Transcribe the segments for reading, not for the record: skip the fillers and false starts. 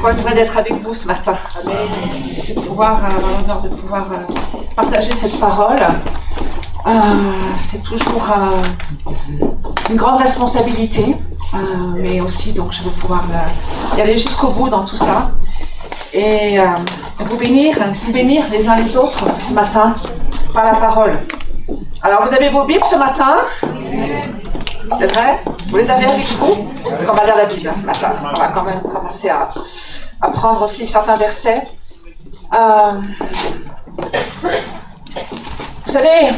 Encore une fois d'être avec vous ce matin. C'est de pouvoir avoir l'honneur de pouvoir partager cette parole. C'est toujours une grande responsabilité, mais aussi donc je veux pouvoir y aller jusqu'au bout dans tout ça et vous bénir les uns les autres ce matin par la parole. Alors vous avez vos Bibles ce matin? C'est vrai? Vous les avez avec vous? Donc on va lire la Bible ce matin. On va quand même commencer à prendre aussi certains versets. Vous savez,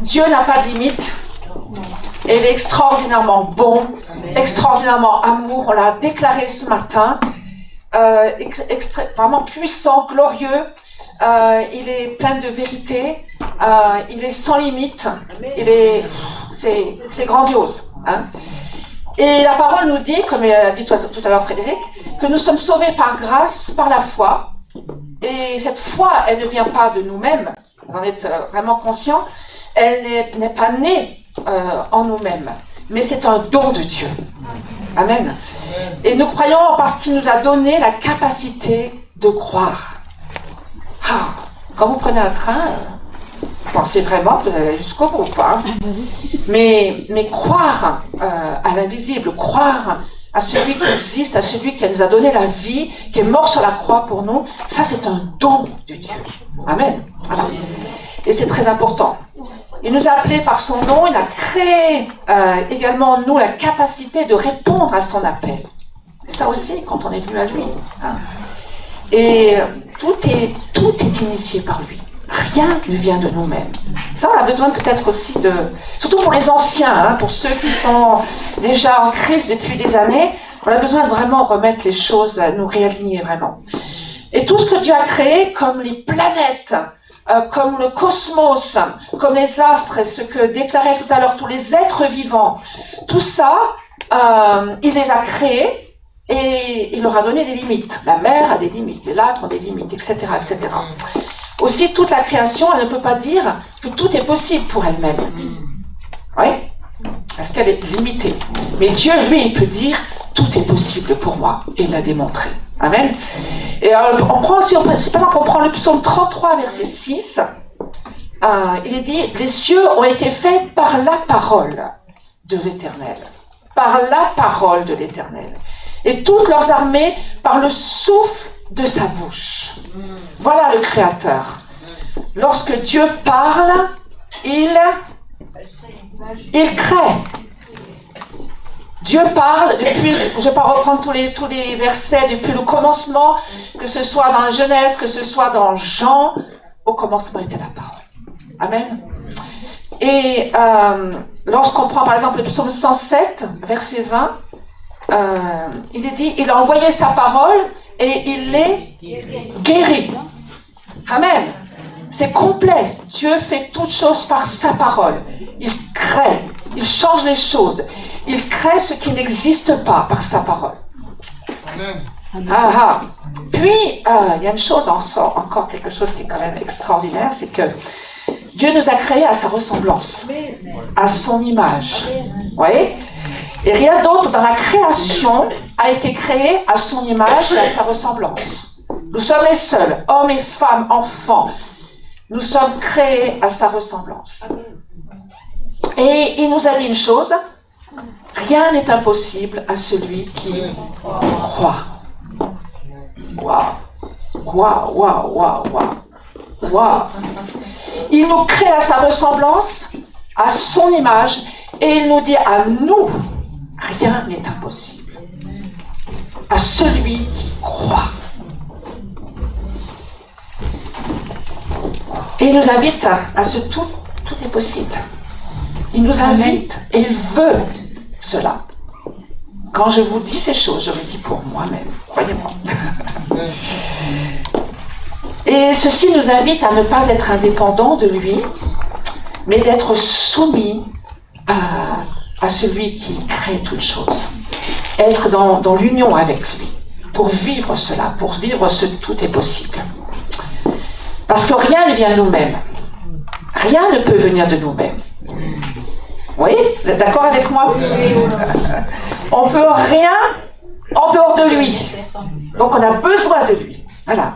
Dieu n'a pas de limite. Et il est extraordinairement bon, extraordinairement amour. On l'a déclaré ce matin. Vraiment puissant, glorieux. Il est plein de vérité. Il est sans limite. C'est grandiose. Hein? Et la parole nous dit, comme a dit tout à l'heure Frédéric, que nous sommes sauvés par grâce, par la foi. Et cette foi, elle ne vient pas de nous-mêmes. Vous en êtes vraiment conscients. Elle n'est pas née en nous-mêmes. Mais c'est un don de Dieu. Amen. Et nous croyons parce qu'il nous a donné la capacité de croire. Quand vous prenez un train, pensez vraiment que vous allez aller jusqu'au bout, quoi. Mais croire à l'invisible, croire à celui qui existe, à celui qui nous a donné la vie, qui est mort sur la croix pour nous, ça c'est un don de Dieu. Amen. Voilà. Et c'est très important. Il nous a appelés par son nom, il a créé également en nous la capacité de répondre à son appel. Ça aussi, quand on est venu à lui. Hein. Et tout est initié par lui. Rien ne vient de nous-mêmes. Ça, on a besoin peut-être aussi surtout pour les anciens, hein, pour ceux qui sont déjà en crise depuis des années, on a besoin de vraiment remettre les choses, nous réaligner vraiment. Et tout ce que Dieu a créé, comme les planètes, comme le cosmos, comme les astres, et ce que déclarait tout à l'heure tous les êtres vivants, tout ça, il les a créés et il leur a donné des limites. La mer a des limites, les lacs ont des limites, etc., etc. Aussi, toute la création, elle ne peut pas dire que tout est possible pour elle-même. Oui? Parce qu'elle est limitée. Mais Dieu, lui, il peut dire tout est possible pour moi. Et il l'a démontré. Amen. Et on prend aussi, par exemple, on prend le psaume 33, verset 6. Il est dit, les cieux ont été faits par la parole de l'Éternel. Par la parole de l'Éternel. Et toutes leurs armées par le souffle de sa bouche. Voilà le Créateur. Lorsque Dieu parle, il crée. Dieu parle depuis, je ne vais pas reprendre tous les versets, depuis le commencement, que ce soit dans la Genèse, que ce soit dans Jean, au commencement était la parole. Amen. Et lorsqu'on prend par exemple le psaume 107, verset 20, il est dit, il a envoyé sa parole et il les guérit. Amen. C'est complet. Dieu fait toutes choses par sa parole. Il crée. Il change les choses. Il crée ce qui n'existe pas par sa parole. Amen. Puis, il y a une chose, encore quelque chose qui est quand même extraordinaire, c'est que Dieu nous a créés à sa ressemblance, à son image. Vous voyez ? Et rien d'autre dans la création a été créé à son image et à sa ressemblance. Nous sommes les seuls, hommes et femmes, enfants. Nous sommes créés à sa ressemblance. Et il nous a dit une chose, rien n'est impossible à celui qui croit. Waouh. Il nous crée à sa ressemblance, à son image, et il nous dit à nous, rien n'est impossible à celui qui croit. Et il nous invite à ce tout est possible. Il nous invite et il veut cela. Quand je vous dis ces choses, je le dis pour moi-même, croyez-moi. Et ceci nous invite à ne pas être indépendants de lui, mais d'être soumis à celui qui crée toutes choses. Être dans l'union avec lui, pour vivre cela, pour vivre ce tout est possible. Parce que rien ne vient de nous-mêmes. Rien ne peut venir de nous-mêmes. Oui, vous êtes d'accord avec moi? On ne peut rien en dehors de lui. Donc on a besoin de lui. Voilà.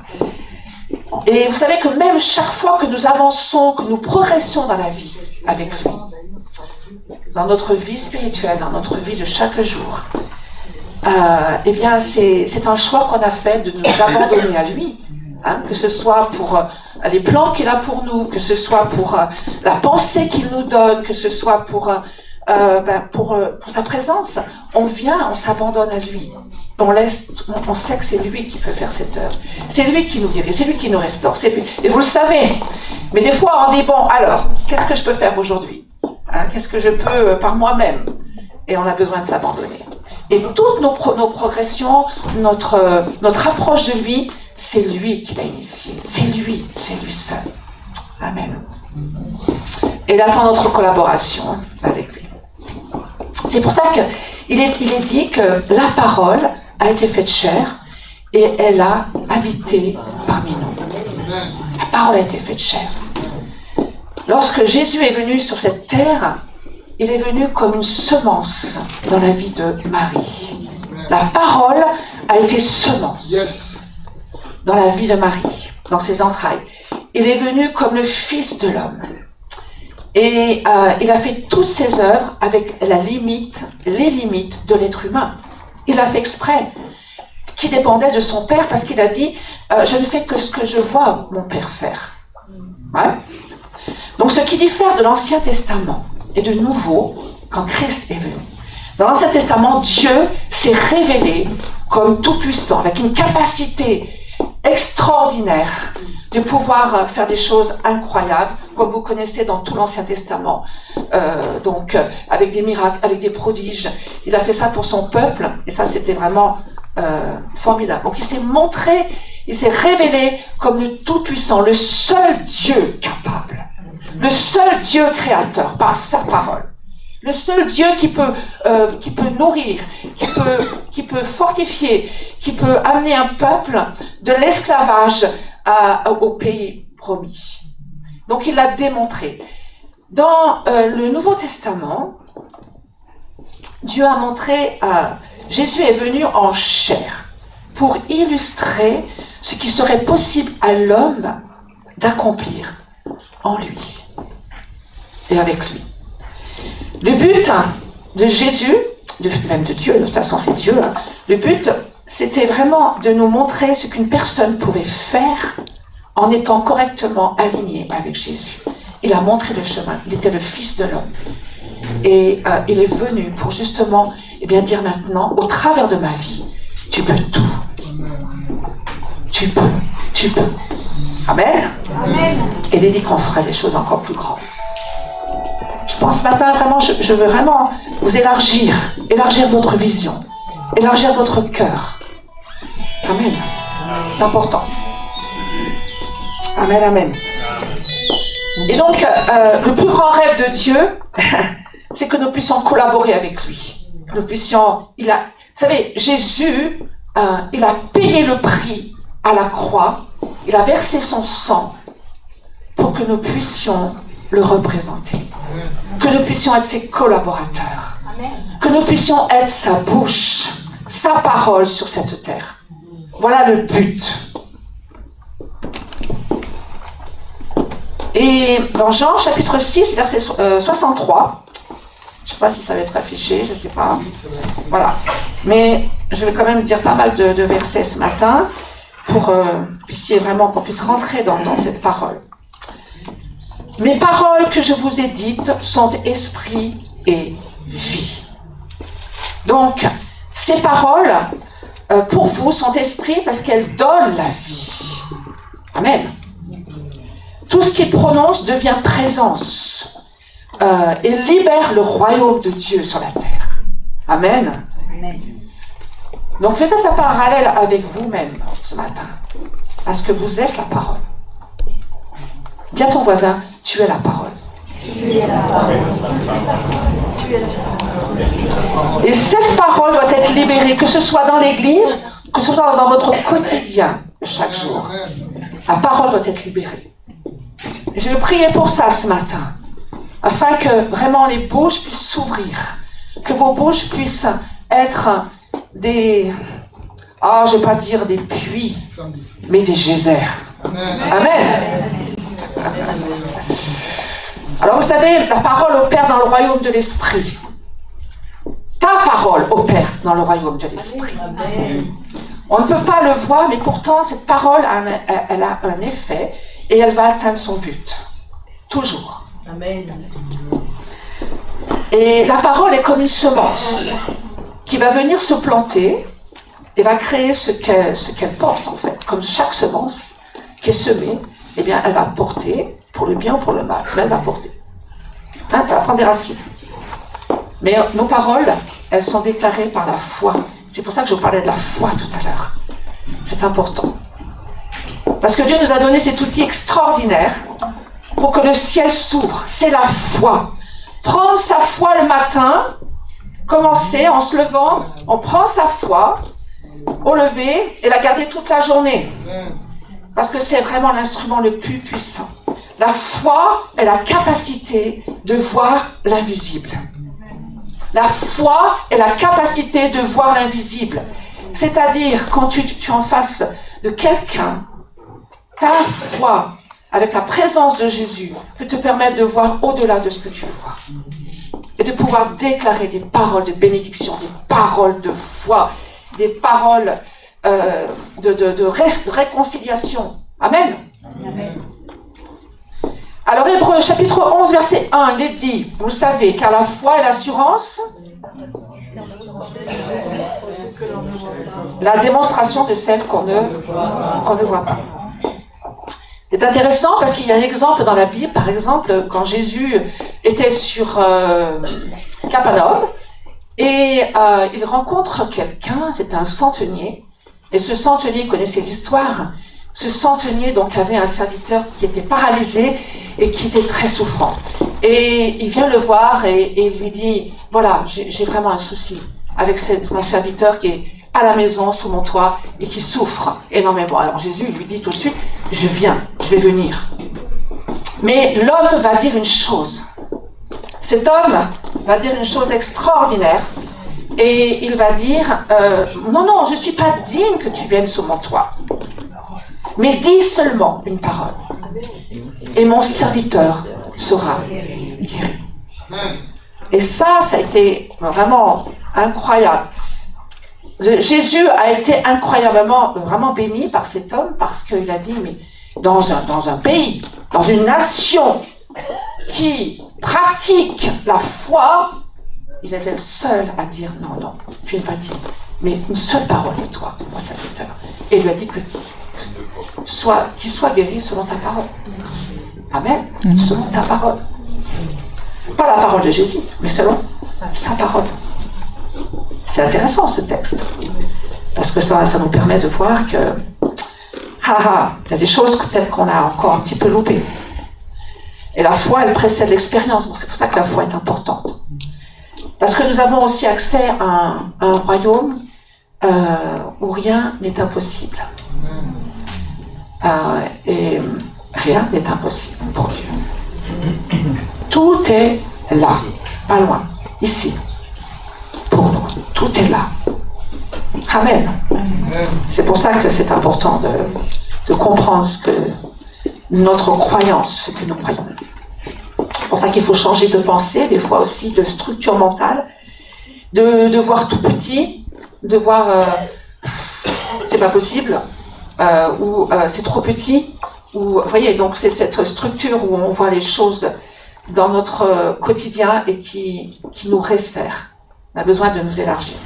Et vous savez que même chaque fois que nous avançons, que nous progressons dans la vie avec lui, dans notre vie spirituelle, dans notre vie de chaque jour, eh bien c'est un choix qu'on a fait de nous abandonner à lui. Hein, que ce soit pour les plans qu'il a pour nous, que ce soit pour la pensée qu'il nous donne, que ce soit pour sa présence, on vient, on s'abandonne à lui. On sait que c'est lui qui peut faire cette œuvre. C'est lui qui nous guérit, c'est lui qui nous restaure, c'est lui. Et vous le savez. Mais des fois, on dit, bon, alors, qu'est-ce que je peux faire aujourd'hui? Hein, qu'est-ce que je peux par moi-même? Et on a besoin de s'abandonner. Et toutes nos progressions, notre approche de lui, c'est lui qui l'a initié. C'est lui seul. Amen. Et il attend notre collaboration avec lui. C'est pour ça qu'il est dit que la parole a été faite chair et elle a habité parmi nous. La parole a été faite chair. Lorsque Jésus est venu sur cette terre, il est venu comme une semence dans la vie de Marie. La parole a été semence dans la vie de Marie, dans ses entrailles. Il est venu comme le Fils de l'homme. Et il a fait toutes ses œuvres avec les limites de l'être humain. Il a fait exprès, qui dépendait de son Père, parce qu'il a dit je ne fais que ce que je vois mon Père faire. Ouais. Donc ce qui diffère de l'Ancien Testament et du Nouveau, quand Christ est venu. Dans l'Ancien Testament, Dieu s'est révélé comme tout-puissant, avec une capacité extraordinaire de pouvoir faire des choses incroyables, comme vous connaissez dans tout l'Ancien Testament, avec des miracles, avec des prodiges. Il a fait ça pour son peuple, et ça c'était vraiment formidable. Donc il s'est montré, il s'est révélé comme le Tout-Puissant, le seul Dieu capable, le seul Dieu créateur par sa parole. Le seul Dieu qui peut nourrir, qui peut fortifier, qui peut amener un peuple de l'esclavage au pays promis. Donc il l'a démontré. Dans le Nouveau Testament, Dieu a montré, Jésus est venu en chair pour illustrer ce qui serait possible à l'homme d'accomplir en lui et avec lui. Le but de Jésus, même de Dieu, de toute façon c'est Dieu, le but c'était vraiment de nous montrer ce qu'une personne pouvait faire en étant correctement aligné avec Jésus. Il a montré le chemin, il était le Fils de l'homme. Et il est venu pour justement dire maintenant, au travers de ma vie, tu peux tout. Tu peux. Amen. Amen. Et il est dit qu'on ferait des choses encore plus grandes. Je pense ce matin, vraiment, je veux vraiment vous élargir votre vision, élargir votre cœur. Amen. C'est important. Amen, amen. Et donc, le plus grand rêve de Dieu, c'est que nous puissions collaborer avec lui. Que nous puissions, vous savez, Jésus, il a payé le prix à la croix, il a versé son sang pour que nous puissions le représenter. Que nous puissions être ses collaborateurs. Que nous puissions être sa bouche, sa parole sur cette terre. Voilà le but. Et dans Jean chapitre 6, verset 63, je ne sais pas si ça va être affiché, je ne sais pas. Voilà. Mais je vais quand même dire pas mal de versets ce matin pour qu'on puisse rentrer dans cette parole. Mes paroles que je vous ai dites sont esprit et vie. Donc, ces paroles, pour vous, sont esprit parce qu'elles donnent la vie. Amen. Tout ce qu'il prononce devient présence et libère le royaume de Dieu sur la terre. Amen. Amen. Donc, faites un parallèle avec vous-même ce matin, parce que vous êtes la parole. Dis à ton voisin, tu es la parole. Tu es la parole. Tu es la parole. Et cette parole doit être libérée, que ce soit dans l'église, que ce soit dans votre quotidien, chaque jour. La parole doit être libérée. Et je vais prier pour ça ce matin, afin que vraiment les bouches puissent s'ouvrir, que vos bouches puissent être des je ne vais pas dire des puits, mais des geysers. Amen. Alors vous savez, la parole opère dans le royaume de l'esprit. Ta parole opère dans le royaume de l'esprit. On ne peut pas le voir, mais pourtant cette parole, elle a un effet et elle va atteindre son but. Toujours. Amen. Et la parole est comme une semence qui va venir se planter et va créer ce qu'elle porte en fait. Comme chaque semence qui est semée, eh bien elle va porter, pour le bien ou pour le mal, mais elle va porter. Elle va prendre des racines. Mais nos paroles, elles sont déclarées par la foi. C'est pour ça que je vous parlais de la foi tout à l'heure. C'est important. Parce que Dieu nous a donné cet outil extraordinaire pour que le ciel s'ouvre. C'est la foi. Prendre sa foi le matin, commencer en se levant, on prend sa foi au lever et la garder toute la journée. Parce que c'est vraiment l'instrument le plus puissant. La foi est la capacité de voir l'invisible. La foi est la capacité de voir l'invisible. C'est-à-dire, quand tu es en face de quelqu'un, ta foi, avec la présence de Jésus, peut te permettre de voir au-delà de ce que tu vois. Et de pouvoir déclarer des paroles de bénédiction, des paroles de foi, des paroles de réconciliation. Amen. Amen. Alors, Hébreux, chapitre 11, verset 1, il est dit, vous le savez, car la foi est l'assurance, la démonstration de celle qu'on ne voit pas. C'est intéressant parce qu'il y a un exemple dans la Bible, par exemple, quand Jésus était sur Capernaum, et il rencontre quelqu'un, c'était un centenier, et ce centenier connaissait l'histoire. Ce centenier donc avait un serviteur qui était paralysé et qui était très souffrant. Et il vient le voir et il lui dit, voilà, j'ai vraiment un souci avec mon serviteur qui est à la maison, sous mon toit, et qui souffre énormément. Alors Jésus lui dit tout de suite, je vais venir. Mais l'homme va dire une chose. Cet homme va dire une chose extraordinaire. Et il va dire, non, je ne suis pas digne que tu viennes sous mon toit. Mais dis seulement une parole. Et mon serviteur sera guéri. Et ça a été vraiment incroyable. Jésus a été incroyablement, vraiment béni par cet homme parce qu'il a dit, mais dans un pays, dans une nation qui pratique la foi, il était le seul à dire, non, tu n'es pas digne, mais une seule parole de toi, mon serviteur. Et il lui a dit que qu'il soit guéri selon ta parole. Amen. Selon ta parole. Pas la parole de Jésus, mais selon sa parole. C'est intéressant ce texte. Parce que ça nous permet de voir que il y a des choses peut-être qu'on a encore un petit peu loupées. Et la foi, elle précède l'expérience. Bon, c'est pour ça que la foi est importante. Parce que nous avons aussi accès à un royaume où rien n'est impossible. Et rien n'est impossible pour Dieu. Tout est là, pas loin, ici, pour nous. Tout est là. Amen. C'est pour ça que c'est important de comprendre notre croyance, ce que nous croyons. C'est pour ça qu'il faut changer de pensée, des fois aussi de structure mentale, de voir tout petit, de voir c'est pas possible, ou c'est trop petit, ou vous voyez, donc c'est cette structure où on voit les choses dans notre quotidien et qui nous resserre. On a besoin de nous élargir.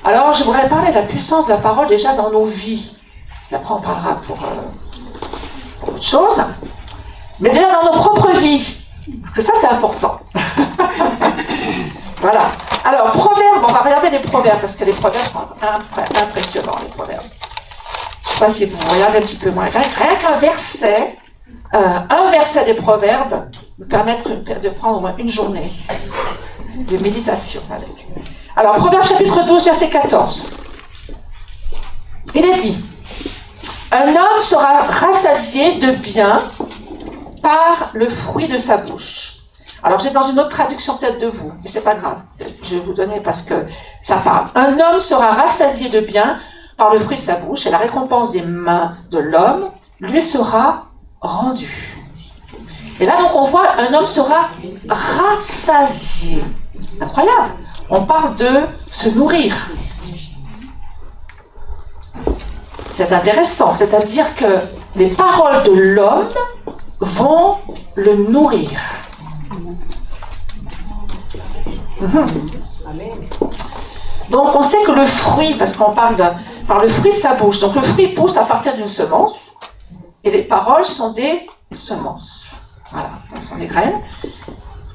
Alors, je voudrais parler de la puissance de la parole déjà dans nos vies. Et après, on parlera pour autre chose. Mais déjà dans nos propres vies. Parce que ça, c'est important. Voilà. Alors, proverbes, on va regarder les proverbes, parce que les proverbes sont impressionnants, les proverbes. Je ne sais pas si vous regardez un petit peu moins. Rien qu'un verset, des proverbes, me permettre de prendre au moins une journée de méditation avec. Alors, Proverbes chapitre 12, verset 14. Il est dit, un homme sera rassasié de bien par le fruit de sa bouche. Alors, j'ai dans une autre traduction peut-être de vous, mais c'est pas grave. Je vais vous donner parce que ça parle. Un homme sera rassasié de bien par le fruit de sa bouche, et la récompense des mains de l'homme lui sera rendue. Et là, donc, on voit un homme sera rassasié. Incroyable. On parle de se nourrir. C'est intéressant, c'est-à-dire que les paroles de l'homme vont le nourrir. Donc on sait que le fruit, parce qu'on parle par le fruit de sa bouche, donc le fruit pousse à partir d'une semence, et les paroles sont des semences. Voilà, ce sont des graines.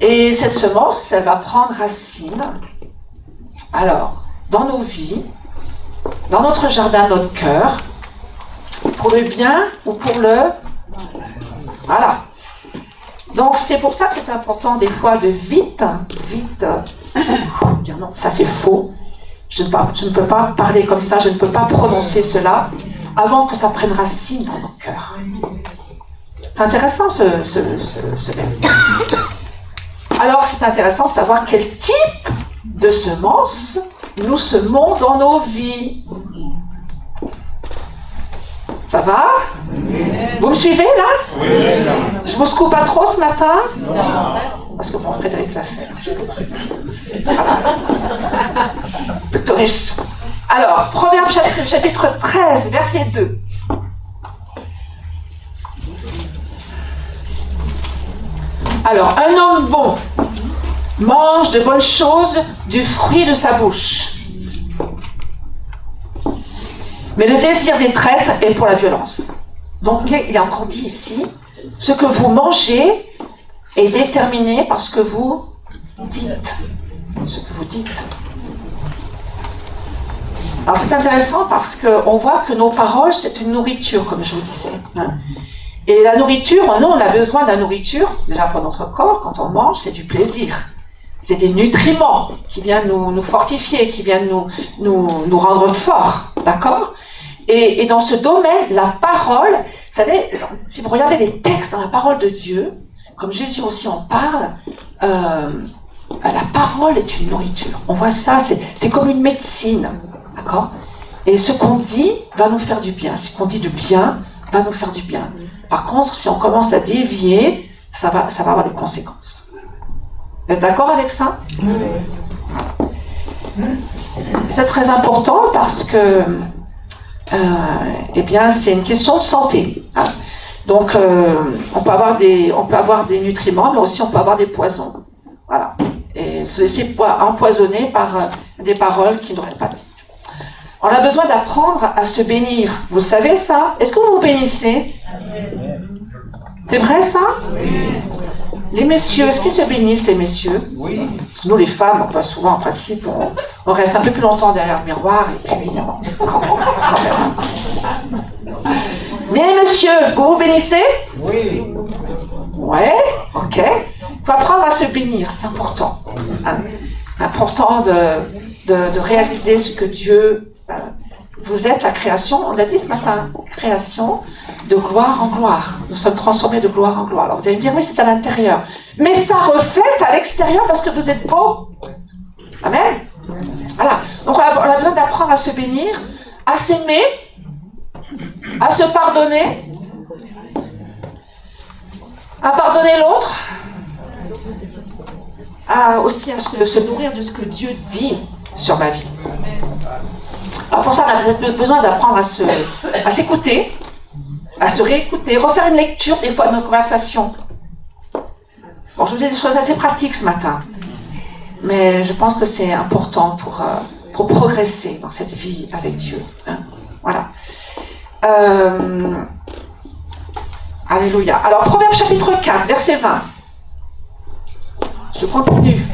Et cette semence, elle va prendre racine. Alors, dans nos vies, dans notre jardin, notre cœur, pour le bien ou pour le... Voilà. Donc c'est pour ça que c'est important des fois de vite dire non, ça c'est faux. Je ne peux pas parler comme ça, je ne peux pas prononcer cela avant que ça prenne racine dans nos cœurs. C'est intéressant ce verset. Alors c'est intéressant de savoir quel type de semences nous semons dans nos vies. Ça va? Vous me suivez là? Je vous secoue pas trop ce matin? Parce que bon, Frédéric l'a fait. Voilà. Pectorus. Alors, Proverbe chapitre 13, verset 2. Alors, un homme bon mange de bonnes choses du fruit de sa bouche. Mais le désir des traîtres est pour la violence. Donc, il est encore dit ici, ce que vous mangez est déterminé par ce que vous dites. Ce que vous dites. Alors, c'est intéressant parce qu'on voit que nos paroles, c'est une nourriture, comme je vous disais. Hein. Et la nourriture, nous, on a besoin de la nourriture, déjà pour notre corps, quand on mange, c'est du plaisir. C'est des nutriments qui viennent nous fortifier, qui viennent nous rendre forts. D'accord ? Et dans ce domaine, la parole, vous savez, si vous regardez les textes dans la parole de Dieu, comme Jésus aussi en parle, la parole est une nourriture. On voit ça, c'est comme une médecine, d'accord? Et ce qu'on dit va nous faire du bien. Ce qu'on dit de bien va nous faire du bien. Par contre, si on commence à dévier, ça va avoir des conséquences. Vous êtes d'accord avec ça? Oui. Voilà. C'est très important parce que eh bien, c'est une question de santé. Hein. Donc, on peut avoir des nutriments, mais aussi on peut avoir des poisons. Voilà. Et se laisser empoisonner par des paroles qui n'auraient pas dites. On a besoin d'apprendre à se bénir. Vous savez ça? Est-ce que vous vous bénissez? C'est vrai ça? Oui. Les messieurs, est-ce qu'ils se bénissent, les messieurs? Oui. Parce que nous, les femmes, on va souvent, en principe, on reste un peu plus longtemps derrière le miroir, et puis, quand même. Mais messieurs, vous vous bénissez? Oui. Ouais, ok. Il faut apprendre à se bénir, c'est important. Hein? Important de réaliser ce que Dieu... vous êtes la création, on l'a dit ce matin, création de gloire en gloire. Nous sommes transformés de gloire en gloire. Alors vous allez me dire, oui, c'est à l'intérieur. Mais ça reflète à l'extérieur parce que vous êtes beau. Amen. Voilà. Donc on a besoin d'apprendre à se bénir, à s'aimer, à se pardonner, à pardonner l'autre, aussi à se nourrir de ce que Dieu dit sur ma vie. Alors pour ça, on a besoin d'apprendre à s'écouter, à se réécouter, refaire une lecture des fois de nos conversations. Bon, je vous dis des choses assez pratiques ce matin, mais je pense que c'est important pour progresser dans cette vie avec Dieu. Hein. Voilà. Alléluia. Alors, Proverbe chapitre 4, verset 20. Je continue.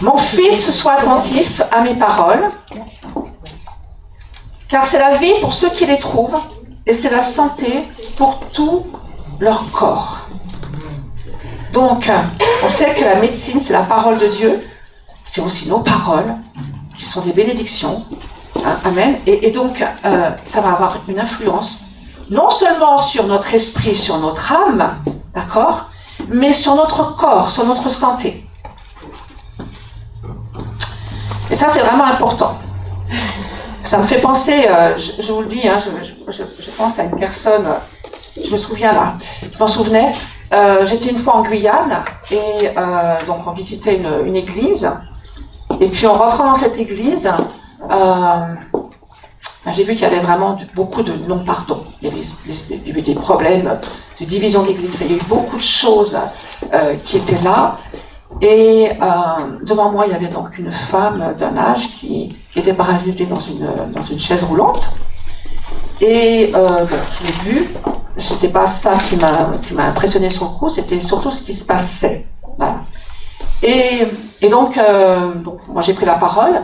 Mon fils, sois attentif à mes paroles, car c'est la vie pour ceux qui les trouvent, et c'est la santé pour tout leur corps. Donc, on sait que la médecine, c'est la parole de Dieu, c'est aussi nos paroles, qui sont des bénédictions. Hein, amen. Et donc, ça va avoir une influence, non seulement sur notre esprit, sur notre âme, d'accord, mais sur notre corps, sur notre santé. Et ça, c'est vraiment important. Ça me fait penser, je vous le dis, hein, je pense à une personne, je me souviens là, je m'en souvenais, j'étais une fois en Guyane, et donc on visitait une église, et puis en rentrant dans cette église, j'ai vu qu'il y avait vraiment beaucoup de non-pardon. Il y avait des problèmes de division d'église, il y a eu beaucoup de choses qui étaient là. Et devant moi, il y avait donc une femme d'un âge qui était paralysée dans une chaise roulante. Et je l'ai vue. C'était pas ça qui m'a impressionné sur le coup, c'était surtout ce qui se passait. Voilà. Et donc moi j'ai pris la parole,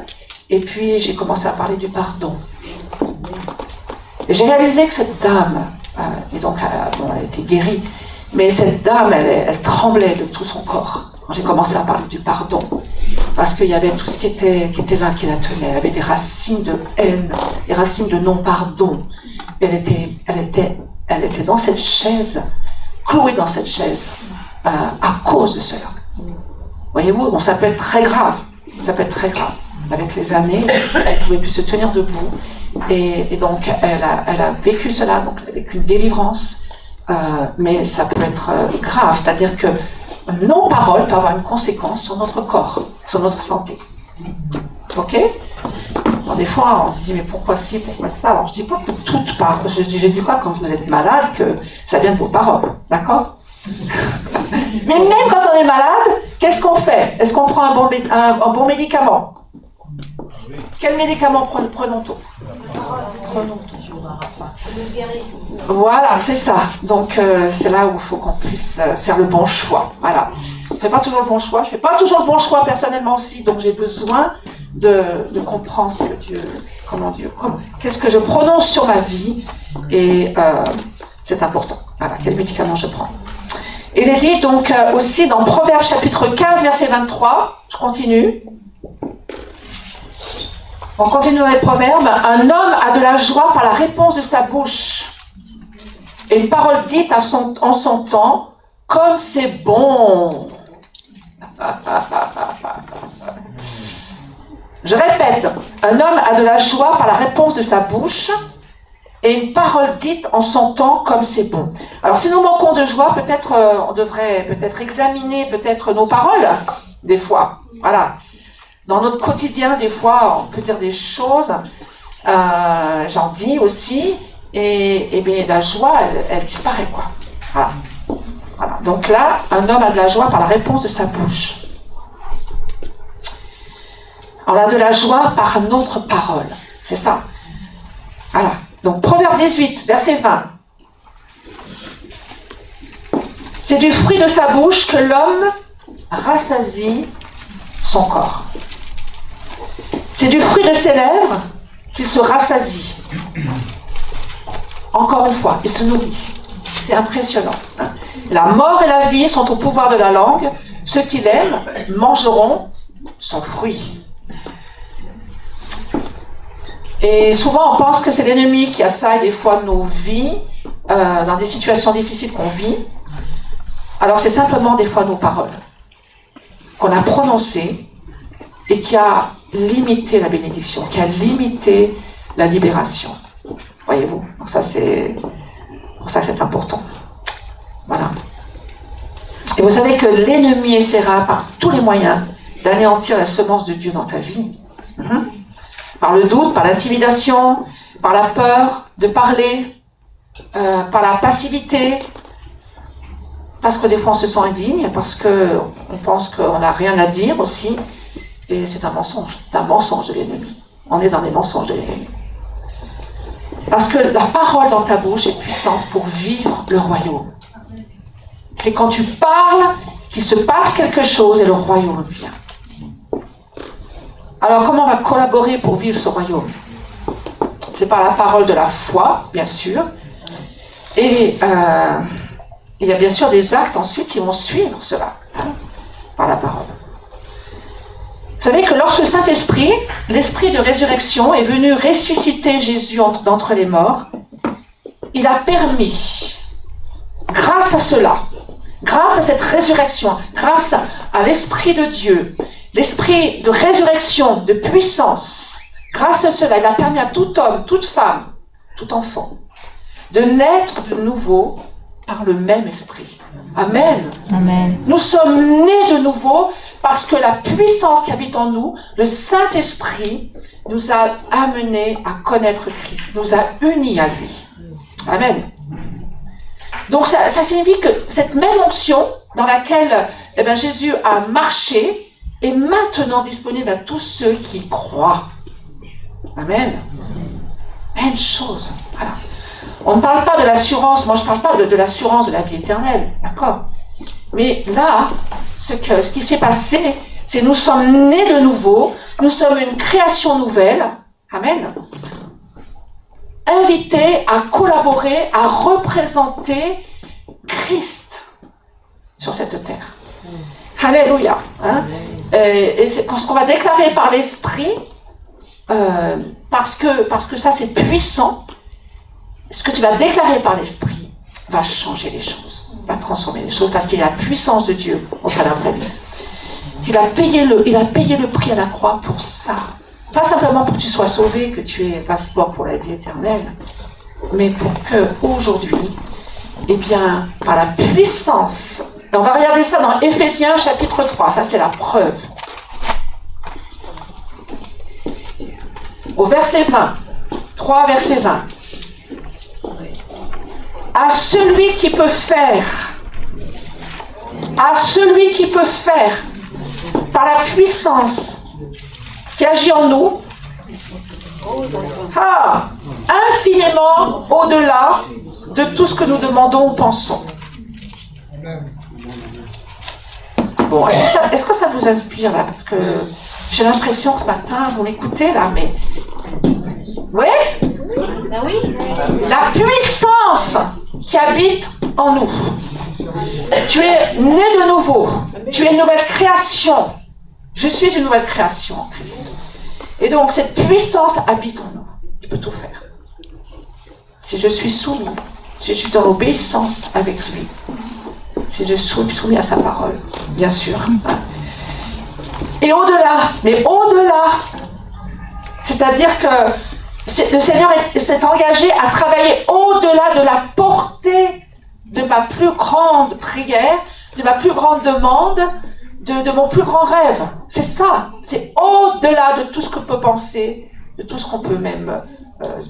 et puis j'ai commencé à parler du pardon. Et j'ai réalisé que cette dame, et donc elle était guérie, mais cette dame, elle tremblait de tout son corps. J'ai commencé à parler du pardon, parce qu'il y avait tout ce qui était là, qui la tenait. Elle avait des racines de haine, des racines de non-pardon. Elle était dans cette chaise, clouée dans cette chaise, à cause de cela. Voyez-vous, ça peut être très grave. Ça peut être très grave. Avec les années, elle ne pouvait plus se tenir debout. Et donc, elle a vécu cela, donc avec une délivrance. Mais ça peut être grave, c'est-à-dire que nos paroles peuvent avoir une conséquence sur notre corps, sur notre santé. Ok? Alors, des fois, on se dit, mais pourquoi ci, pourquoi ça? Alors, je dis pas que toutes paroles, je dis pas quand vous êtes malade que ça vient de vos paroles, d'accord? Mais même quand on est malade, qu'est-ce qu'on fait? Est-ce qu'on prend un bon médicament? Quel médicament prenons-nous? Prenons-nous. Voilà, c'est ça. Donc, c'est là où il faut qu'on puisse faire le bon choix. Voilà. On ne fait pas toujours le bon choix. Je ne fais pas toujours le bon choix personnellement aussi. Donc, j'ai besoin de comprendre ce que Dieu, qu'est-ce que je prononce sur ma vie. Et c'est important. Voilà, quel médicament je prends. Il est dit donc aussi dans Proverbes chapitre 15, verset 23. Je continue. On continue dans les proverbes. Un homme a de la joie par la réponse de sa bouche. Et une parole dite en son temps, comme c'est bon. Je répète, un homme a de la joie par la réponse de sa bouche. Et une parole dite en son temps, comme c'est bon. Alors si nous manquons de joie, peut-être on devrait examiner peut-être nos paroles, des fois. Voilà. Dans notre quotidien, des fois, on peut dire des choses, j'en dis aussi, et bien la joie, elle disparaît, quoi. Voilà. Voilà. Donc là, un homme a de la joie par la réponse de sa bouche. On a de la joie par notre parole. C'est ça. Voilà. Donc, Proverbe 18, verset 20. C'est du fruit de sa bouche que l'homme rassasie son corps. C'est du fruit de ses lèvres qu'il se rassasie. Encore une fois, il se nourrit. C'est impressionnant. Hein? La mort et la vie sont au pouvoir de la langue. Ceux qui l'aiment mangeront son fruit. Et souvent, on pense que c'est l'ennemi qui assaille des fois nos vies, dans des situations difficiles qu'on vit. Alors, c'est simplement des fois nos paroles qu'on a prononcées et qui a limité la bénédiction, qui a limité la libération. Voyez-vous? Donc ça, c'est pour ça que c'est important. Voilà. Et vous savez que l'ennemi essaiera par tous les moyens d'anéantir la semence de Dieu dans ta vie. Par le doute, par l'intimidation, par la peur de parler, par la passivité, parce que des fois on se sent indigne, parce qu'on pense qu'on n'a rien à dire aussi, et c'est un mensonge de l'ennemi. On est dans les mensonges de l'ennemi. Parce que la parole dans ta bouche est puissante pour vivre le royaume. C'est quand tu parles qu'il se passe quelque chose et le royaume vient. Alors, comment on va collaborer pour vivre ce royaume? C'est par la parole de la foi, bien sûr. Et il y a bien sûr des actes ensuite qui vont suivre cela, hein, par la parole. Vous savez que lorsque le Saint-Esprit, l'Esprit de résurrection, est venu ressusciter Jésus d'entre les morts, il a permis, grâce à cela, Grâce à cette résurrection, grâce à l'Esprit de Dieu, l'Esprit de résurrection, de puissance, grâce à cela, il a permis à tout homme, toute femme, tout enfant, de naître de nouveau par le même Esprit. Amen. Amen. Nous sommes nés de nouveau parce que la puissance qui habite en nous, le Saint-Esprit, nous a amenés à connaître Christ, nous a unis à lui. Amen. Donc ça signifie que cette même onction dans laquelle Jésus a marché est maintenant disponible à tous ceux qui croient. Amen. Même chose. Voilà. On ne parle pas de l'assurance, moi je ne parle pas de l'assurance de la vie éternelle, d'accord? Mais là, ce qui s'est passé, c'est nous sommes nés de nouveau, nous sommes une création nouvelle, amen, invités à collaborer, à représenter Christ sur cette terre. Alléluia. Hein? Et c'est ce qu'on va déclarer par l'Esprit, parce que ça c'est puissant. Ce que tu vas déclarer par l'Esprit va changer les choses, va transformer les choses, parce qu'il y a la puissance de Dieu au travers de ta vie. Il a payé le prix à la croix pour ça. Pas simplement pour que tu sois sauvé, que tu aies un passeport pour la vie éternelle, mais pour que aujourd'hui, eh bien, par la puissance, et on va regarder ça dans Éphésiens chapitre 3, ça c'est la preuve. Au verset 20, 3 verset 20. À celui qui peut faire, par la puissance qui agit en nous, infiniment au-delà de tout ce que nous demandons ou pensons. Bon, est-ce que ça vous inspire là? Parce que j'ai l'impression que ce matin, vous m'écoutez là, mais... Oui? Ben oui. La puissance qui habite en nous. Tu es né de nouveau. Tu es une nouvelle création. Je suis une nouvelle création en Christ. Et donc, cette puissance habite en nous. Je peux tout faire. Si je suis soumis, si je suis dans l'obéissance avec lui, si je suis soumis à sa parole, bien sûr. Et au-delà, mais au-delà, c'est-à-dire que le Seigneur s'est engagé à travailler au-delà de la portée de ma plus grande prière, de ma plus grande demande, de mon plus grand rêve. C'est ça. C'est au-delà de tout ce qu'on peut penser, de tout ce qu'on peut même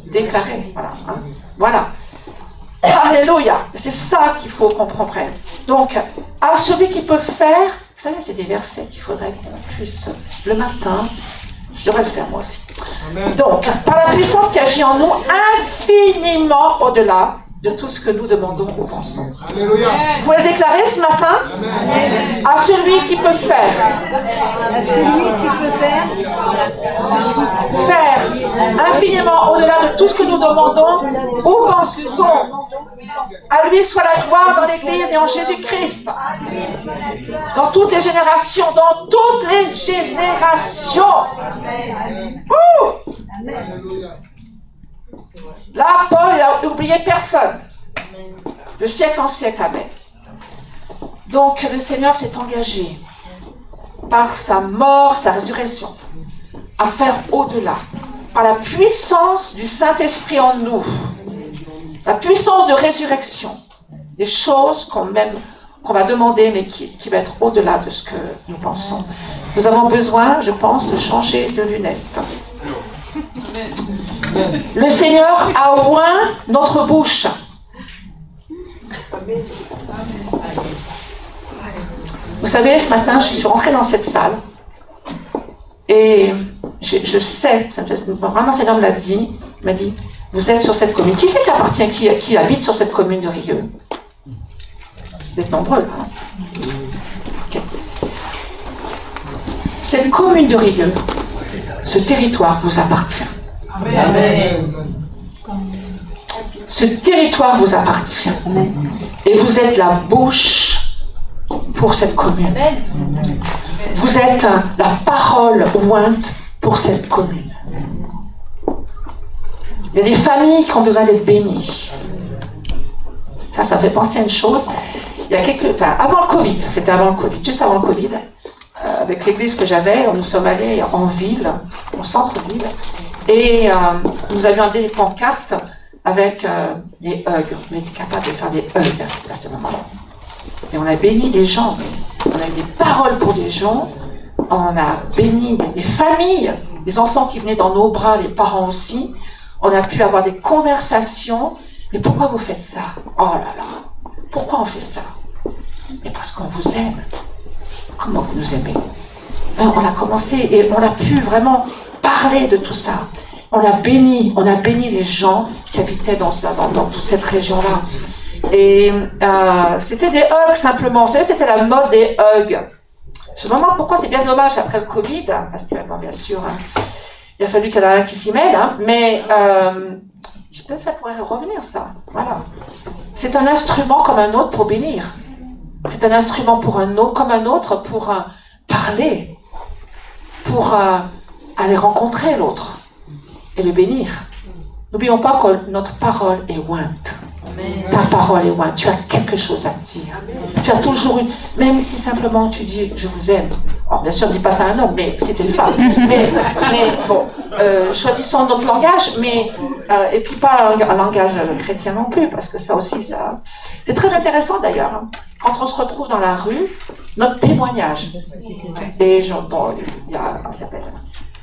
déclarer. Voilà. Hein? Voilà. Alléluia. C'est ça qu'il faut qu'on comprenne. Donc, à celui qui peut faire, vous savez, c'est des versets qu'il faudrait qu'on puisse, le matin, je devrais le faire moi aussi. Amen. Donc, par la puissance qui agit en nous, infiniment au-delà de tout ce que nous demandons ou pensons. Alléluia. Vous pouvez le déclarer ce matin? Amen. À celui qui peut faire. À celui qui peut faire infiniment au-delà de tout ce que nous demandons ou pensons. À lui soit la gloire dans l'Église et en Jésus-Christ. Dans toutes les générations, dans toutes les générations. Là, Paul n'a oublié personne. De siècle en siècle, amen. Donc, le Seigneur s'est engagé par sa mort, sa résurrection, à faire au-delà, par la puissance du Saint-Esprit en nous, la puissance de résurrection, des choses qu'on va demander, mais qui va être au-delà de ce que nous pensons. Nous avons besoin, je pense, de changer de lunettes. Le Seigneur a oint notre bouche. Vous savez, ce matin, je suis rentrée dans cette salle et je sais, vraiment le Seigneur me l'a dit, il m'a dit, vous êtes sur cette commune. Qui c'est qui habite sur cette commune de Rieux? Vous êtes nombreux, là. Okay. Cette commune de Rieux, ce territoire vous appartient. Amen. Ce territoire vous appartient. Et vous êtes la bouche pour cette commune. Vous êtes la parole ointe pour cette commune. Il y a des familles qui ont besoin d'être bénies. Ça fait penser à une chose. il y a avant le Covid, c'était avant le Covid, juste avant le Covid, avec l'église que j'avais, nous sommes allés en ville, au centre-ville, et nous avions des pancartes avec des hugs. On était capable de faire des hugs à ce moment-là. Et on a béni des gens, on a eu des paroles pour des gens, on a béni des familles, des enfants qui venaient dans nos bras, les parents aussi. On a pu avoir des conversations. Mais pourquoi vous faites ça? Oh là là, pourquoi on fait ça? Mais parce qu'on vous aime. Comment vous nous aimez? On a commencé et on a pu vraiment parler de tout ça. On a béni les gens qui habitaient dans toute cette région-là. Et c'était des hugs simplement. Vous savez, c'était la mode des hugs. Je me demande pourquoi c'est bien dommage après le Covid, parce que bien sûr, il a fallu qu'il y en ait un qui s'y mêle, mais je pense que ça pourrait revenir, ça. Voilà. C'est un instrument comme un autre pour bénir. C'est un instrument comme un autre pour parler, pour aller rencontrer l'autre et le bénir. N'oublions pas que notre parole est ointe. Ta parole est ointe. Tu as quelque chose à dire. Tu as toujours une... Même si simplement tu dis « je vous aime ». Alors, bien sûr, ne dis pas ça à un homme, mais c'était une femme. Mais bon, choisissons notre langage, et puis pas un langage chrétien non plus, parce que ça aussi, ça... C'est très intéressant d'ailleurs. Hein. Quand on se retrouve dans la rue, notre témoignage. Et bon, il y a... Comment ça s'appelle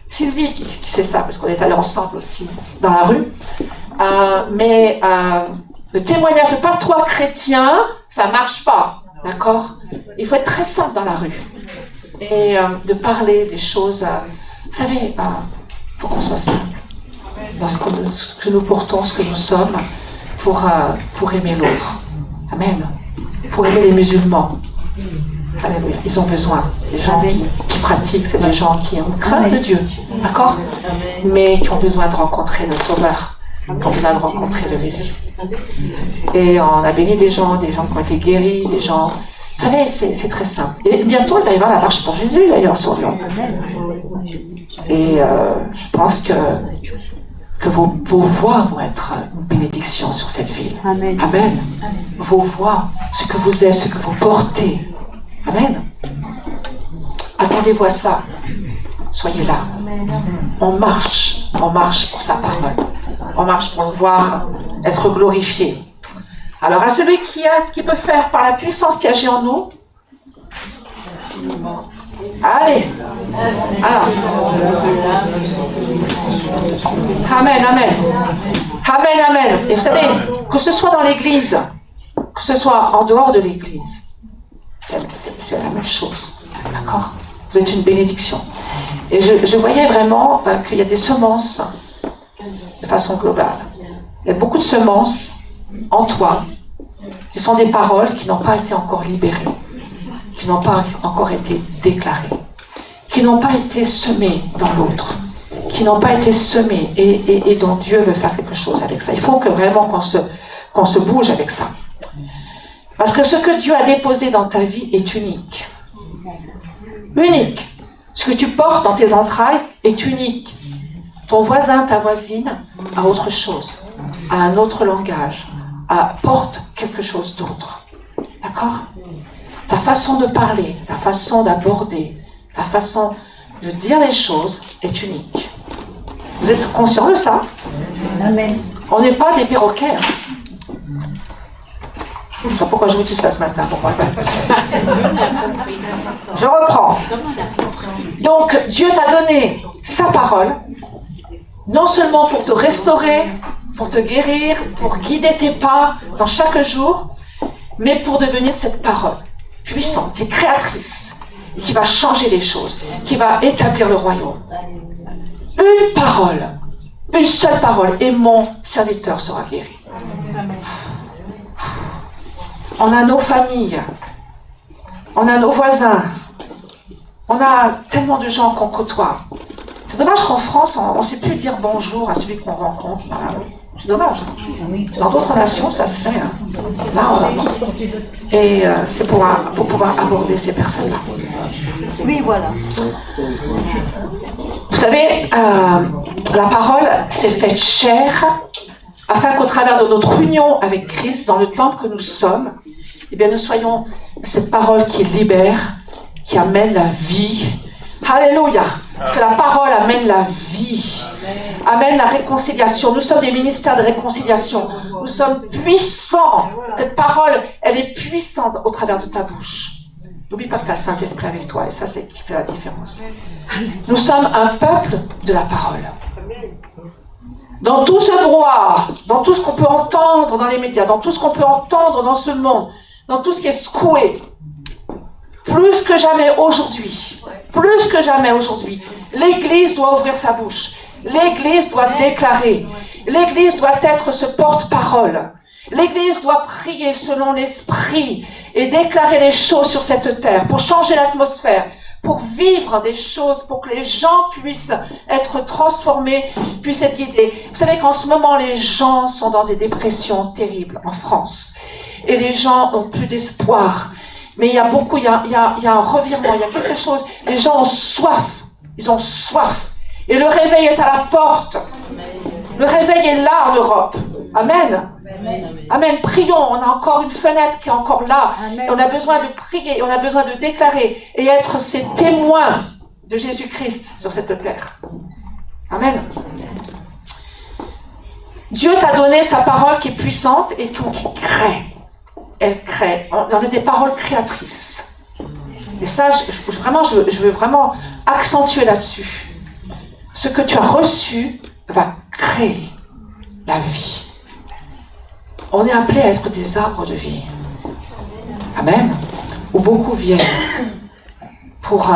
Sylvie qui sait ça, parce qu'on est allés ensemble aussi dans la rue. Le témoignage, pas toi chrétien, ça marche pas, d'accord? Il faut être très simple dans la rue et de parler des choses. Vous savez, il faut qu'on soit simple dans ce que nous portons, ce que nous sommes, pour aimer l'autre. Amen. Pour aimer les musulmans. Alléluia. Ils ont besoin. Les gens qui pratiquent, c'est des gens qui ont crainte de Dieu, d'accord? Mais qui ont besoin de rencontrer le Sauveur, qui ont besoin de rencontrer le Messie. Et on a béni des gens qui ont été guéris, des gens... Vous savez, c'est très simple. Et bientôt, il va y avoir la marche pour Jésus, d'ailleurs, sur Lyon. Et je pense que vos voix vont être une bénédiction sur cette ville. Amen. Amen. Vos voix, ce que vous êtes, ce que vous portez. Amen. Attendez-vous à ça. Soyez là. On marche pour sa parole. On marche pour le voir être glorifié. Alors à celui qui peut faire par la puissance qui agit en nous. Allez. Alors. Amen, amen. Amen, amen. Et vous savez, que ce soit dans l'église, que ce soit en dehors de l'église, c'est la même chose. D'accord? Vous êtes une bénédiction. Et je voyais vraiment qu'il y a des semences de façon globale. Il y a beaucoup de semences en toi qui sont des paroles qui n'ont pas été encore libérées, qui n'ont pas encore été déclarées, qui n'ont pas été semées dans l'autre, qui n'ont pas été semées et dont Dieu veut faire quelque chose avec ça. Il faut que vraiment qu'on se bouge avec ça. Parce que ce que Dieu a déposé dans ta vie est unique. Unique. Ce que tu portes dans tes entrailles est unique. Ton voisin, ta voisine a autre chose, a un autre langage, porte quelque chose d'autre. D'accord? Ta façon de parler, ta façon d'aborder, ta façon de dire les choses est unique. Vous êtes conscients de ça? Amen. On n'est pas des perroquets. Je ne sais pas pourquoi je vous dis ça ce matin. Je reprends. Donc, Dieu t'a donné sa parole, non seulement pour te restaurer, pour te guérir, pour guider tes pas dans chaque jour, mais pour devenir cette parole puissante, qui est créatrice, et qui va changer les choses, qui va établir le royaume. Une parole, une seule parole, et mon serviteur sera guéri. On a nos familles, on a nos voisins, on a tellement de gens qu'on côtoie. C'est dommage qu'en France, on ne sait plus dire bonjour à celui qu'on rencontre. C'est dommage. Dans d'autres nations, ça se fait. Hein. Là, on a... Et c'est pour pouvoir aborder ces personnes-là. Oui, voilà. Vous savez, la parole s'est faite chair afin qu'au travers de notre union avec Christ, dans le temple que nous sommes, eh bien nous soyons cette parole qui libère, qui amène la vie. Alléluia. Parce que la parole amène la vie, amène la réconciliation. Nous sommes des ministères de réconciliation. Nous sommes puissants. Cette parole, elle est puissante au travers de ta bouche. N'oublie pas que tu as le Saint-Esprit avec toi, et ça, c'est ce qui fait la différence. Nous sommes un peuple de la parole. Dans tout ce droit, dans tout ce qu'on peut entendre dans les médias, dans tout ce qu'on peut entendre dans ce monde, dans tout ce qui est secoué, plus que jamais aujourd'hui, l'Église doit ouvrir sa bouche. L'Église doit déclarer. L'Église doit être ce porte-parole. L'Église doit prier selon l'Esprit et déclarer les choses sur cette terre pour changer l'atmosphère, pour vivre des choses, pour que les gens puissent être transformés, puissent être guidés. Vous savez qu'en ce moment, les gens sont dans des dépressions terribles en France. Et les gens ont plus d'espoir. Mais il y a un revirement, il y a quelque chose. Les gens ont soif. Ils ont soif. Et le réveil est à la porte. Le réveil est là en Europe. Amen. Amen. Prions. On a encore une fenêtre qui est encore là. Et on a besoin de prier. On a besoin de déclarer et être ces témoins de Jésus-Christ sur cette terre. Amen. Dieu t'a donné sa parole qui est puissante et qui crée. Elle crée. On a des paroles créatrices. Et ça, je veux vraiment accentuer là-dessus. Ce que tu as reçu va créer la vie. On est appelé à être des arbres de vie. Amen. Où beaucoup viennent pour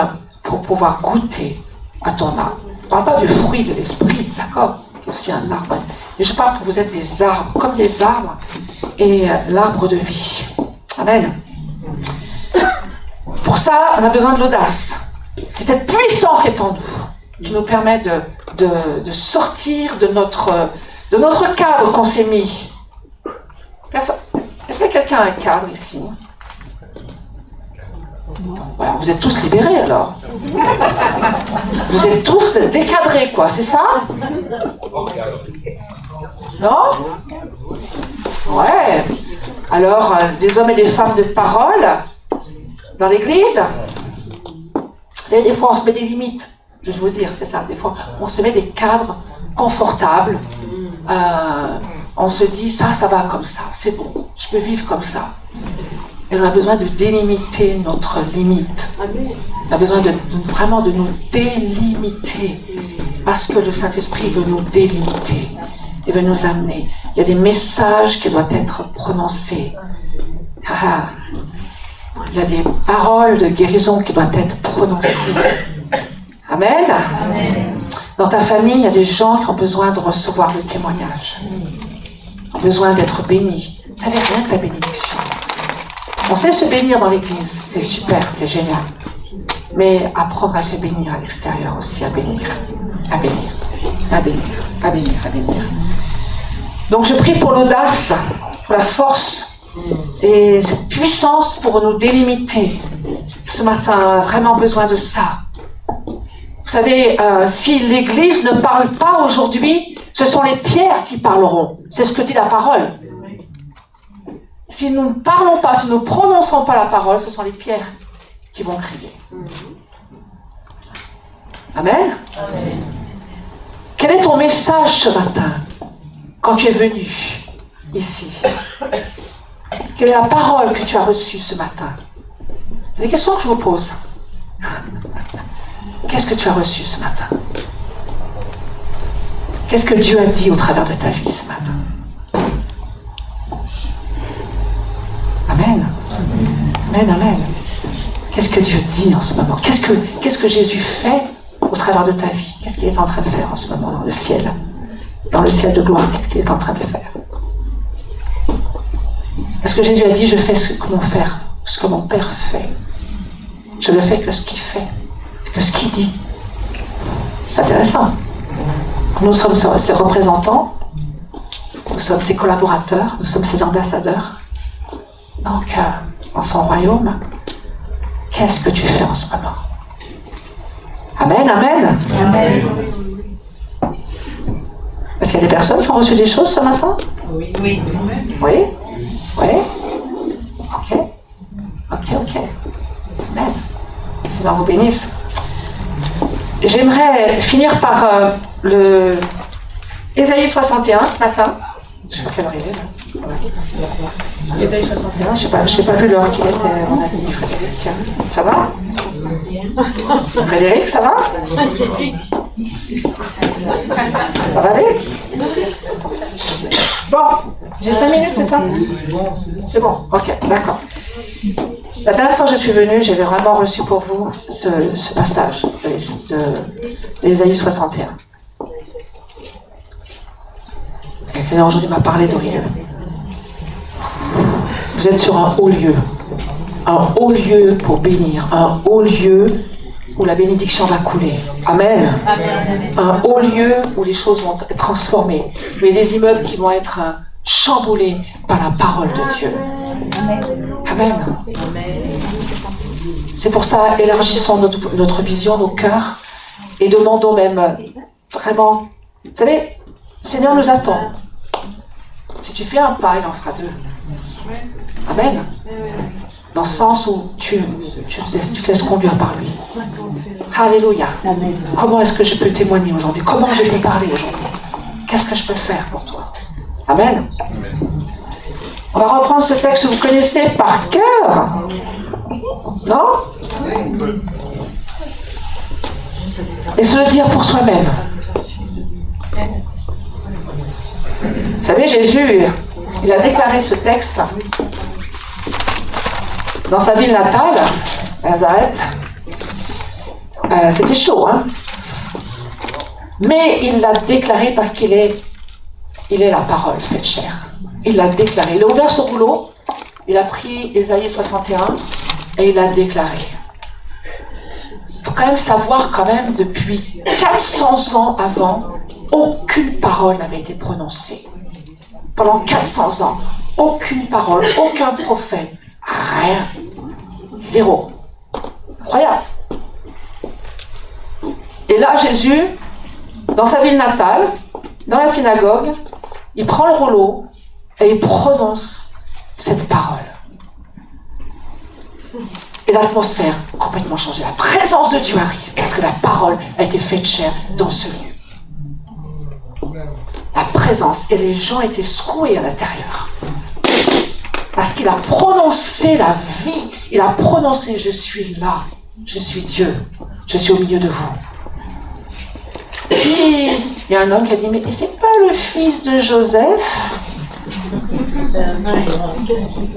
pouvoir goûter à ton âme. Je ne parle pas du fruit de l'esprit, d'accord? C'est aussi un arbre. Et je parle que vous êtes des arbres, comme des arbres, et l'arbre de vie. Amen. Pour ça, on a besoin de l'audace. C'est cette puissance qui est en nous, qui nous permet de sortir de notre cadre qu'on s'est mis. Est-ce que quelqu'un a un cadre ici? Voilà, vous êtes tous libérés alors. Vous êtes tous décadrés, quoi, c'est ça? Non? Ouais. Alors, des hommes et des femmes de parole dans l'église. Vous savez, des fois on se met des limites. Je vais vous dire, c'est ça. Des fois, on se met des cadres confortables. On se dit, ça va comme ça. C'est bon, je peux vivre comme ça. Et on a besoin de délimiter notre limite. On a besoin vraiment de nous délimiter. Parce que le Saint-Esprit veut nous délimiter. Il veut nous amener. Il y a des messages qui doivent être prononcés. Il y a des paroles de guérison qui doivent être prononcées. Amen. Amen. Dans ta famille, il y a des gens qui ont besoin de recevoir le témoignage. Ils ont besoin d'être bénis. Vous savez, rien que la bénédiction. On sait se bénir dans l'église, c'est super, c'est génial. Mais apprendre à se bénir à l'extérieur aussi, à bénir. Donc je prie pour l'audace, pour la force et cette puissance pour nous délimiter. Ce matin, on a vraiment besoin de ça. Vous savez, si l'Église ne parle pas aujourd'hui, ce sont les pierres qui parleront. C'est ce que dit la parole. Si nous ne parlons pas, si nous ne prononçons pas la parole, ce sont les pierres qui vont crier. Amen. Amen. Quel est ton message ce matin, quand tu es venu ici? Quelle est la parole que tu as reçue ce matin? C'est des questions que je vous pose. Qu'est-ce que tu as reçu ce matin? Qu'est-ce que Dieu a dit au travers de ta vie ce matin? Amen. Amen, amen. Qu'est-ce que Dieu dit en ce moment? Qu'est-ce que Jésus fait au travers de ta vie? Qu'est-ce qu'il est en train de faire en ce moment dans le ciel? Dans le ciel de gloire, qu'est-ce qu'il est en train de faire? Est-ce que Jésus a dit, je fais ce que mon Père fait? Je ne fais que ce qu'il fait, que ce qu'il dit. C'est intéressant. Nous sommes ses représentants, nous sommes ses collaborateurs, nous sommes ses ambassadeurs. Donc, dans son royaume, qu'est-ce que tu fais en ce moment? Amen, amen. Amen. Est-ce qu'il y a des personnes qui ont reçu des choses ce matin? Oui. Oui? Oui? Ok. Ok. Amen. Seigneur vous bénisse. J'aimerais finir par le Ésaïe 61 ce matin. Je ne sais pas quelle heure il est là. Ouais. Ésaïe 61, je n'ai pas vu l'heure qu'il était, mon ami Frédéric. Ça va? Frédéric, ça va? Ça va aller? Bon, j'ai 5 minutes, c'est ça? C'est bon, ok, d'accord. La dernière fois que je suis venue, j'avais vraiment reçu pour vous ce passage de Ésaïe 61. Et le Seigneur aujourd'hui m'a parlé de rien. Vous êtes sur un haut lieu. Un haut lieu pour bénir. Un haut lieu où la bénédiction va couler. Amen. Amen. Un haut lieu où les choses vont être transformées. Mais des immeubles qui vont être chamboulés par la parole de Dieu. Amen. C'est pour ça, élargissons notre vision, nos cœurs, et demandons même vraiment, vous savez, le Seigneur nous attend. Si tu fais un pas, il en fera deux. Amen. Dans le sens où tu te laisses conduire par lui. Alléluia. Comment est-ce que je peux témoigner aujourd'hui? Comment je peux parler aujourd'hui? Qu'est-ce que je peux faire pour toi? Amen. On va reprendre ce texte que vous connaissez par cœur. Non? Et se le dire pour soi-même. Vous savez, Jésus, il a déclaré ce texte dans sa ville natale, Nazareth. C'était chaud, hein? Mais il l'a déclaré parce qu'il est la parole faite chair. Il l'a déclaré. Il a ouvert son rouleau, il a pris Ésaïe 61 et il l'a déclaré. Il faut quand même savoir depuis 400 ans avant, aucune parole n'avait été prononcée. Pendant 400 ans, aucune parole, aucun prophète, rien. Zéro. Incroyable. Et là, Jésus, dans sa ville natale, dans la synagogue, il prend le rouleau et il prononce cette parole. Et l'atmosphère a complètement changé. La présence de Dieu arrive parce que la parole a été faite chair dans ce lieu. La présence, et les gens étaient secoués à l'intérieur. Parce qu'il a prononcé la vie. Il a prononcé, je suis là, je suis Dieu, je suis au milieu de vous. Puis, il y a un homme qui a dit, mais c'est pas le fils de Joseph?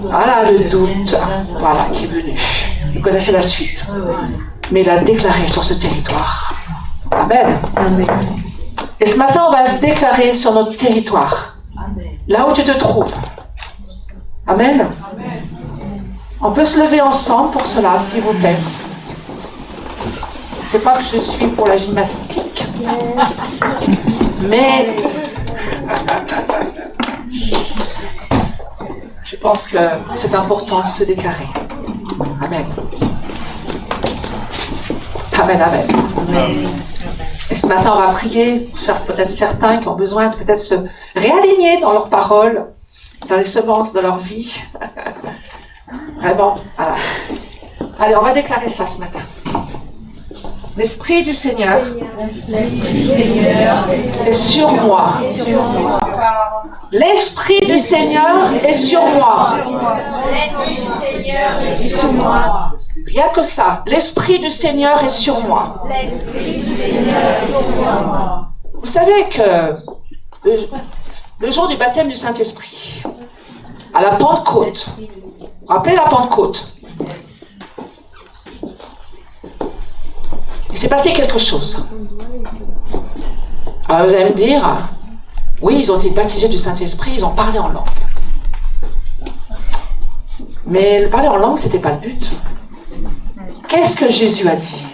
Voilà le doute, voilà, qui est venu. Vous connaissez la suite. Mais il a déclaré sur ce territoire. Amen. Et ce matin, on va déclarer sur notre territoire, là où tu te trouves. Amen. On peut se lever ensemble pour cela, s'il vous plaît. C'est pas que je suis pour la gymnastique, mais je pense que c'est important de se déclarer. Amen. Amen, amen. Et ce matin, on va prier, faire peut-être certains qui ont besoin de peut-être se réaligner dans leurs paroles, dans les semences de leur vie. Vraiment, voilà. Allez, on va déclarer ça ce matin. L'Esprit du Seigneur est sur moi. L'Esprit du Seigneur est sur moi. L'Esprit du Seigneur est sur moi. Rien que ça. L'Esprit du Seigneur est sur moi. L'Esprit du Seigneur est sur moi. Vous savez que le jour du baptême du Saint-Esprit, à la Pentecôte, vous vous rappelez la Pentecôte? Il s'est passé quelque chose. Alors vous allez me dire, oui, ils ont été baptisés du Saint-Esprit, ils ont parlé en langue. Mais le parler en langue, c'était pas le but. Qu'est-ce que Jésus a dit?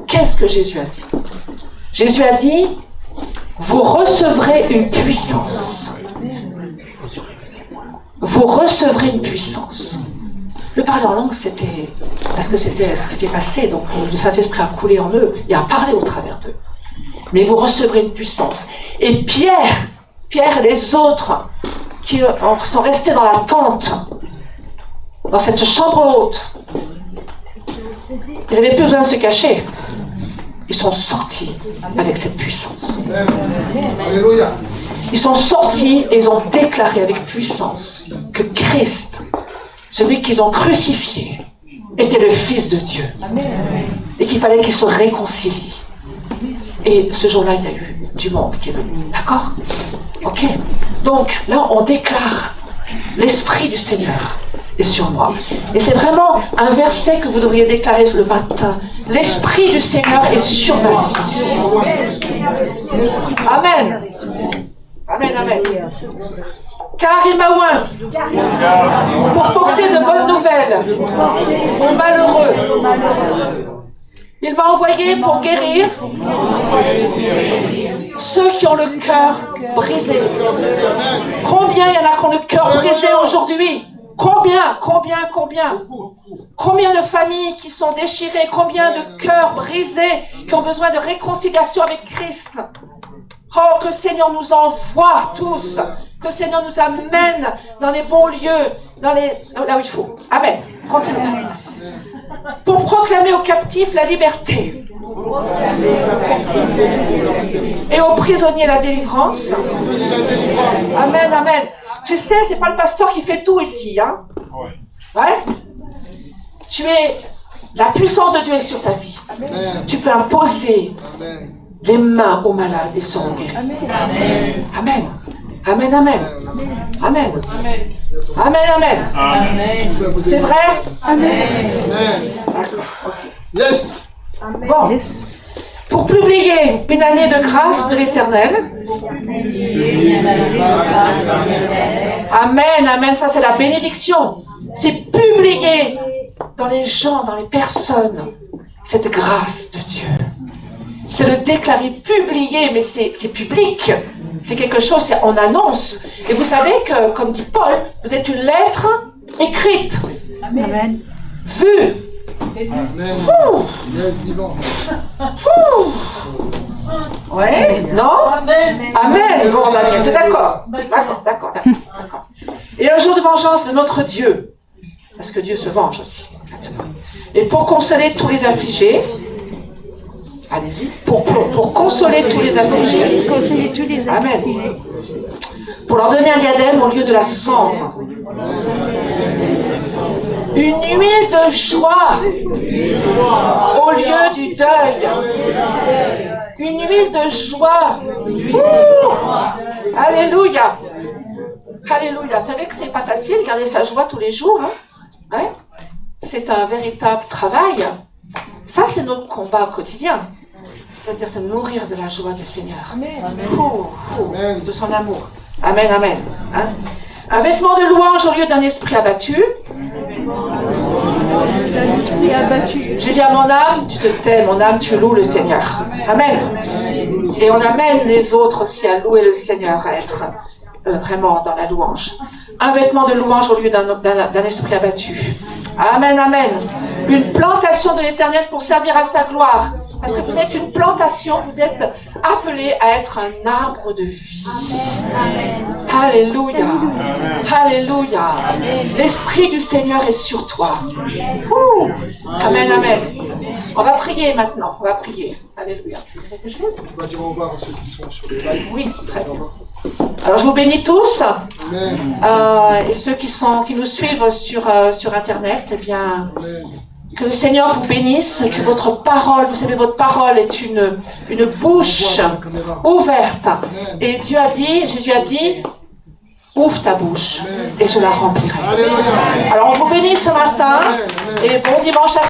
Qu'est-ce que Jésus a dit? Jésus a dit, vous recevrez une puissance. Vous recevrez une puissance. Le parler en langue, c'était parce que c'était ce qui s'est passé, donc le Saint-Esprit a coulé en eux et a parlé au travers d'eux. Mais vous recevrez une puissance. Et Pierre et les autres qui sont restés dans la tente, dans cette chambre haute. Ils n'avaient plus besoin de se cacher. Ils sont sortis avec cette puissance. Alléluia. Ils sont sortis et ils ont déclaré avec puissance que Christ, celui qu'ils ont crucifié, était le Fils de Dieu. Et qu'il fallait qu'ils se réconcilient. Et ce jour-là, il y a eu du monde qui est venu. D'accord? Ok. Donc, là, on déclare l'Esprit du Seigneur est sur moi. Et c'est vraiment un verset que vous devriez déclarer le matin. L'Esprit du Seigneur est sur ma vie. Amen. Amen, amen. Car il m'a oint pour porter de bonnes nouvelles aux malheureux. Il m'a envoyé pour guérir ceux qui ont le cœur brisé. Combien il y en a qui ont le cœur brisé aujourd'hui? Combien de familles qui sont déchirées? Combien de cœurs brisés qui ont besoin de réconciliation avec Christ? Oh, que le Seigneur nous envoie tous. Que le Seigneur nous amène dans les bons lieux, là où il faut. Amen. Continuons. Pour proclamer aux captifs la liberté et aux prisonniers la délivrance. Amen, amen. Tu sais, c'est pas le pasteur qui fait tout ici, hein? Ouais? La puissance de Dieu est sur ta vie. Amen. Tu peux imposer Amen. les mains aux malades et ils seront guéris. Amen. Amen. Amen, amen. Amen. Amen, amen. C'est vrai? Amen. D'accord, ok. Yes. Bon. Pour publier une année de grâce de l'Éternel. Amen, amen. Ça, c'est la bénédiction. C'est publier dans les gens, dans les personnes, cette grâce de Dieu. C'est le déclarer, publier, mais c'est public. C'est quelque chose, on annonce. Et vous savez que, comme dit Paul, vous êtes une lettre écrite. Amen. Vue. Amen. Yes, vivant. Ouais, non? Amen. Bon, Daniel, t'es d'accord? D'accord. Et un jour de vengeance de notre Dieu. Parce que Dieu se venge aussi. Et pour consoler tous les affligés, allez-y, pour consoler tous les affligés. Amen. Pour leur donner un diadème au lieu de la cendre. Une huile de joie au lieu du deuil. Une huile de joie. Alléluia. Alléluia. Vous savez que c'est pas facile de garder sa joie tous les jours. Hein? Ouais. C'est un véritable travail. Ça, c'est notre combat quotidien. C'est-à-dire, c'est nourrir de la joie du Seigneur. De son amour. Amen, amen. Hein? Un vêtement de louange au lieu d'un esprit abattu. Je dis à mon âme, tu te tais, mon âme, tu loues le Seigneur. Amen. Et on amène les autres aussi à louer le Seigneur, à être vraiment dans la louange. Un vêtement de louange au lieu d'un esprit abattu. Amen, amen. Une plantation de l'Éternel pour servir à sa gloire. Parce que vous êtes une plantation, vous êtes appelés à être un arbre de vie. Amen. Alléluia. Alléluia. L'Esprit du Seigneur est sur toi. Amen, amen. On va prier maintenant. On va prier. Alléluia. Quelque chose? On va dire au revoir à ceux qui sont sur les lives. Oui, très bien. Alors je vous bénis tous. Et ceux qui nous suivent sur Internet, eh bien, que le Seigneur vous bénisse, que votre parole, vous savez, votre parole est une bouche ouverte. Et Jésus a dit, ouvre ta bouche et je la remplirai. Alors on vous bénit ce matin et bon dimanche à